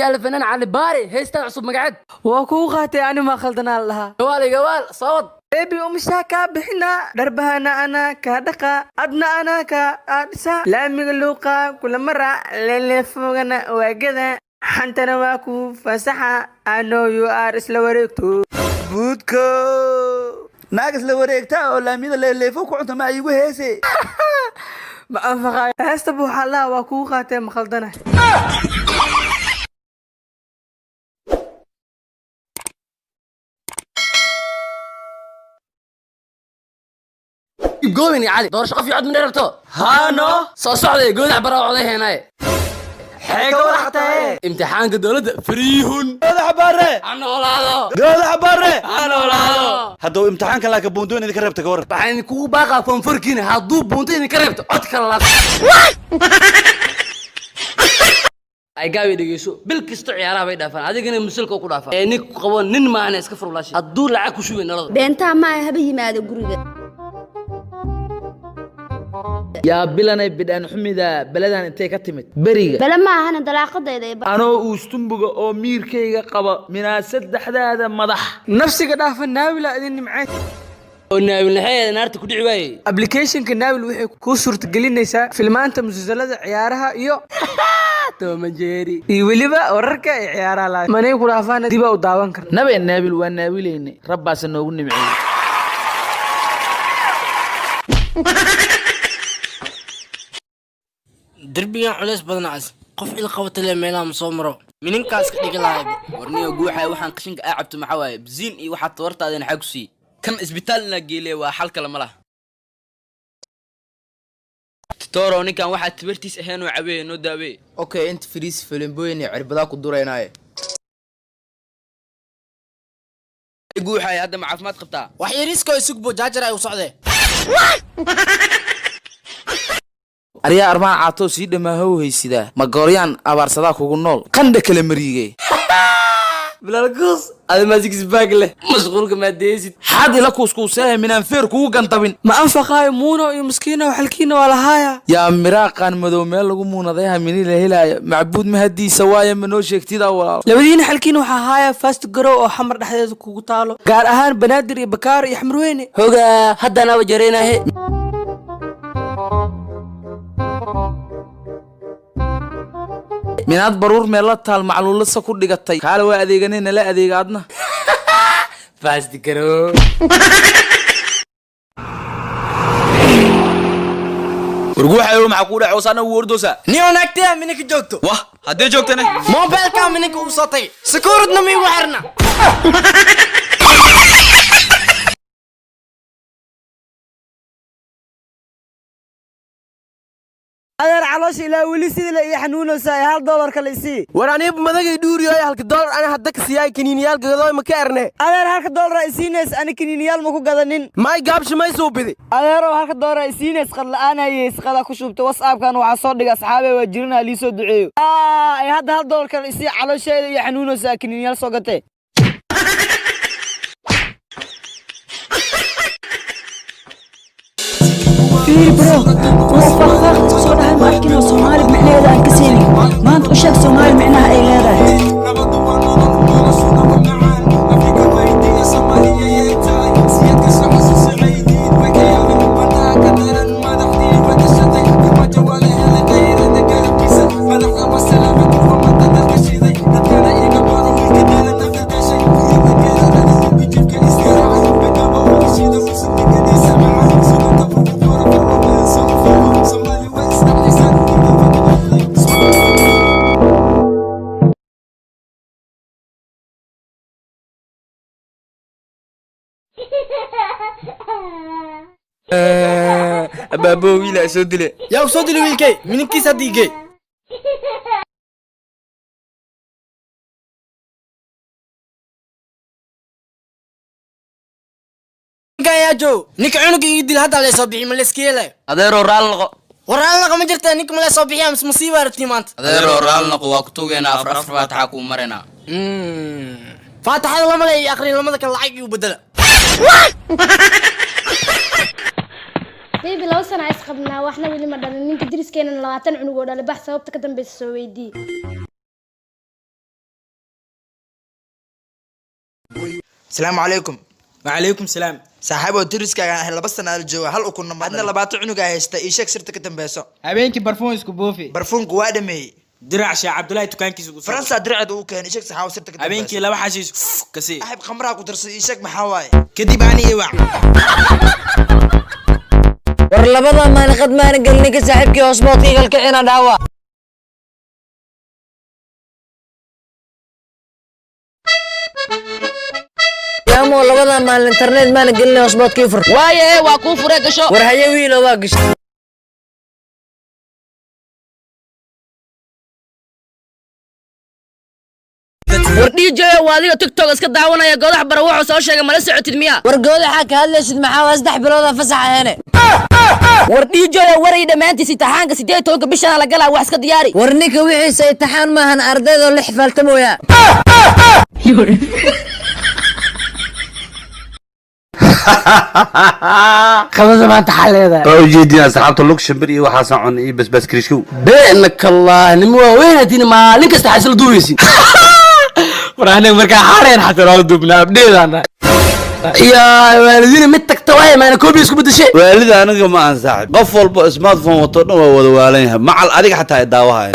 سي الفنان علي باري هيستا عصب مقعد وكو خاتي أنا ما خلطنا لها قوال صوت بيبي ومشاكا بحنا دربها أنا كدقة أدنى أنا كأدسا لا مغلوقة كل مرة اللي فوقنا وكذا حنتنا واكو فسحة I know you are سلوريكتو بودكو ناقص لوريكتا ولا ميدا اللي فوق وانت ما يقول هيسي ما أنفقا هستبو حلا وكو خاتي مخلطنا قومي يا علي دور شقف يقعد من ربطه هانو صعدي قول عبر عليه هنا حيقة ولا حتى امتحان الدولة فريهن قول عبارة انا ولاده قول عبارة انا ولاده هدو امتحان كان لك بوندون إذا كربتك ورا بعدين كو باقا فنفركين هادو بونتين كربت عدك الله ay gaabi dhigeyso bil kisto ciyaaraha bay dhaafaan adigana musulka ku dhaafaa ee nin qabo nin ma aan iska furulaashi haduu lacag ku shubay nalada beenta ma haba yimaado guriga يا بلاني بدان حميدا بلدان انتي كتمت بريغا بلا ما انا دلاقدayda انو استنبغ او ميركيغا قبا من سدخدادا مدح نفسك دافن ناولا إذن معاك وناوي نحيي نارتي ku dhici waayay application ka naawil wixii ku suurta gelinaysa filmaanta musalsalada ciyaaraha iyo tomanjeeri iyo waliba wararka ciyaaraha la manay ku dhaafaan dib u daawan karna نبي نابل وناويلين رباس noogu nimcay دربيان علاش بدنعس قف إذا قوت لي ميلان مصومرو منين كاس كديك لاعب ورني وجوحي waxaan qashinka ay cabto maxaa waaye bziin iyo waxa toortaadeen xaq si kan isbitaalna geelay waa xal kale malaha toro ninkan waxa tibartiis ahayn oo cabeey noo daaway okay inta firiis filimboyn cirbada ku dureynaaye guuxay hadda ma caafimaad qabtaa wax yariisko isug boo jaajar ay u socdee ariya armaan caato si dhamaa haysidaa ma gooryaan abaarsada kugu nool qandha kala mariigay bilalgus ada magic bag leh mashquulka ma deesid xad ila kuuskuusay minaan feer kugu gantabin ma anfaqay muuno iyo miskiina waxalkiina wala haaya yaa miraaqan madow meel lagu muunaday hamini la helaayo macbuud ma hadiisa waaye ma noo sheegtida walaal labadiina xalkiina waxa haaya fast garow oo xamar dhaxdeeda kugu taalo gaar ahaan banaadir iyo bakaar iyo xamrweyne hoga haddana wajareenahay minaad baruur meel la taal macluulasa ku dhigatay kaala waa adeeganayna la adeegaadna fast garo warguuxayo maxaa ku dhac wasaana wardoosa niyo naagtay minka joogto wah hadee joogtana mobilka minka u sotay sikuuradna mi ugu xirna adeer calosh ilaa weli sidii la ii xanuunaysaa $1 kale isii war aniib madagay dhuuriyo $1 ana hadda ka siiyay kiniiniyal gadooy ma ka erne adeer $1 isiinays ani kiniiniyal ma ku gadanin may gaabshi may soo bidi adeer $1 isiinays qad la'aan ayay isqada ku shubtay WhatsApp-kan waxa soo dhigay asxaabe waa jirina li soo duceeyo ay hadda $1 kale isii calosheeda iyo xanuunaysaa kiniiniyal soo gatay في برو وفخر صورها ما أحكي صومالي بمعنى أنك سيني ما أنت وشك صومالي معناها أي غيره بابو ويلا سودلي يا سودلي ويلكي من كيس هديجي يا جو نيك عنق يدي هذا اللي صبيحي من الاسكيله adeero raal ورا ما جرت نيك من صبيحي مس مصيبه رتيمانت adeero raal naqo waa ku togeena afar faataxa ku marina فاتحه لما لي اخرين لما ذاك العيق يبدل بيبي لو سنة عايز قبلنا واحنا ولي ما دلنا نينك درس كينا 20 عنق ولا بحث sababta ka dambaysa soo weydii السلام عليكم. وعليكم السلام. صاحبو تريسكا هل لبسنا الجو هل كنا عندنا لبات عنقا هيستا ايشك سرتك تنبيسو habeenkii barfuun isku buufi برفونك وادمي dirac sheekh cabdullaahi dukaankiisa ugu فرنسا درعد uu keen ايشك saxaw sirtك habeenkii laba xashiis kasi احب خمرا ku darsan ايشك maxaa waay kadib aan ii wac war labada maalqad maan galnay ka saaxiibkii hoosboodkii galka ina dhaawa yaamo labada maal internet maan galnay hoosboodkii fur waaye waa kuu fure gasho war haye wiil waa gasho war DJ waa adiga TikTok iska daawanaya goodax bara wuxuu soo sheegay mala socotid miya war goodaxa ka hadlaysid maxaa waa 3 bilood fasax ahane war DJ waray dhamaantiis imtixaanka 18 bishan la galaa wax iska diyaari war ninka wixiisa imtixaan maahan ardayda la xifaaltamooya خلاص ما انت حليدا ujeedina asxaabta lug shimbir iyo waxaasan cun iyo basbaas kirishkow بينك الله نمو وين هدين ما لينك استحسل دويسين waraanay markaa xareen xataa loo dubnaa abdheedana يا والدين متك تواي ما انا كوبي اسكو بدشي waalida aniga ma aan saaxib qof walba smartphone wato dhan waa wada waalan yahay macal adiga xataa ay daawahay